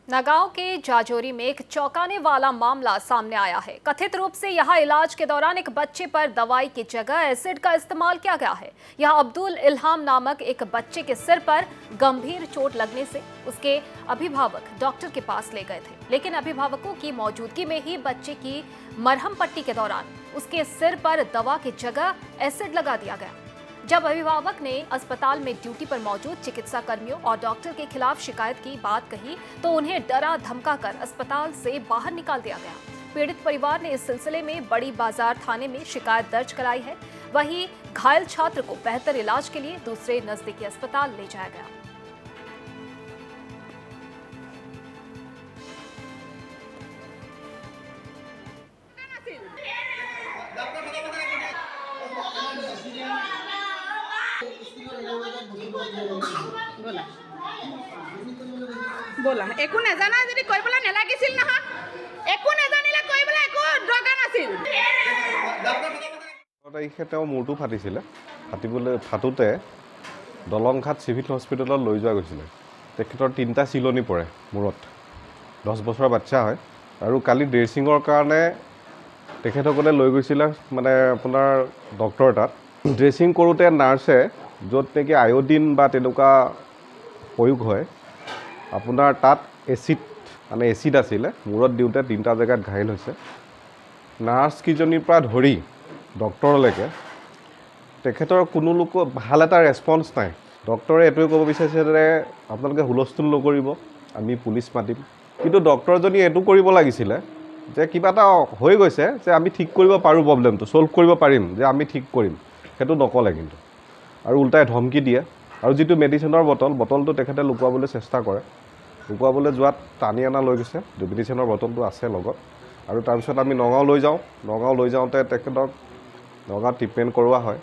नगांव के जाजोरी में एक चौंकाने वाला मामला सामने आया है। कथित रूप से यहां इलाज के दौरान एक बच्चे पर दवाई की जगह एसिड का इस्तेमाल किया गया है। यहां अब्दुल इल्हाम नामक एक बच्चे के सिर पर गंभीर चोट लगने से उसके अभिभावक डॉक्टर के पास ले गए थे, लेकिन अभिभावकों की मौजूदगी में ही बच्चे की मरहम पट्टी के दौरान उसके सिर पर दवा की जगह एसिड लगा दिया गया। जब अभिभावक ने अस्पताल में ड्यूटी पर मौजूद चिकित्सा कर्मियों और डॉक्टर के खिलाफ शिकायत की बात कही तो उन्हें डरा धमकाकर अस्पताल से बाहर निकाल दिया गया। पीड़ित परिवार ने इस सिलसिले में बड़ी बाजार थाने में शिकायत दर्ज कराई है। वहीं घायल छात्र को बेहतर इलाज के लिए दूसरे नजदीकी अस्पताल ले जाया गया। बोला एकू नेजाना যদি কইবলা নেলাগিছিল না একু নেজানিলে কইবলা একু দৰকাৰ নাছিল। তাৰিখে তেওঁ মূৰটো ফাটিছিলে। ফাটোতে দলংঘাট চিভিল হস্পিটেলত লৈ যোৱা গৈছিলে। তেখেতৰ 3টা চিলনি পৰে মূৰত। 10 বছৰৰ বাচ্চা হয় আৰু কালি ড্ৰেছিঙৰ কাৰণে তেখেতসকলে লৈ গৈছিলে মানে আপোনাৰ ডক্টৰ তাত। ড্ৰেছিং কৰোঁতে নাৰ্ছে য'ত নেকি আয়োডিন বা তেনেকুৱা প্ৰয়োগ হয় আপোনাৰ তাত এচিড আছিলে। মূৰত দিওঁতে 3টা জেগাত ঘাইল হৈছে। নাৰ্ছকেইজনীৰ পৰা ধৰি ডক্টৰলৈকে তেখেতৰ কোনো লোক ভাল এটা ৰেছপন্স নাই। ডক্টৰে এইটোৱে ক'ব বিচাৰিছে যে আপোনালোকে হুলস্থুল নকৰিব, আমি পুলিচ মাতিম। কিন্তু ডক্টৰজনী এইটো কৰিব লাগিছিলে যে কিবা এটা হৈ গৈছে যে আমি ঠিক কৰিব পাৰোঁ, প্ৰব্লেমটো ছল্ভ কৰিব পাৰিম, যে আমি ঠিক কৰিম, সেইটো নক'লে কিন্তু। আৰু উল্টাই ধমকি দিয়ে। আৰু যিটো মেডিচিনৰ বটলটো তেখেতে লুকুৱাবলৈ চেষ্টা কৰে। লুকুৱাবলৈ যোৱাত টানি অনা লৈ গৈছে। মেডিচিনৰ বটলটো আছে লগত। আৰু তাৰপিছত আমি নগাঁও লৈ যাওঁ। নগাঁও লৈ যাওঁতে তেখেতক নগাঁৱত ট্ৰিটমেণ্ট কৰোৱা হয়।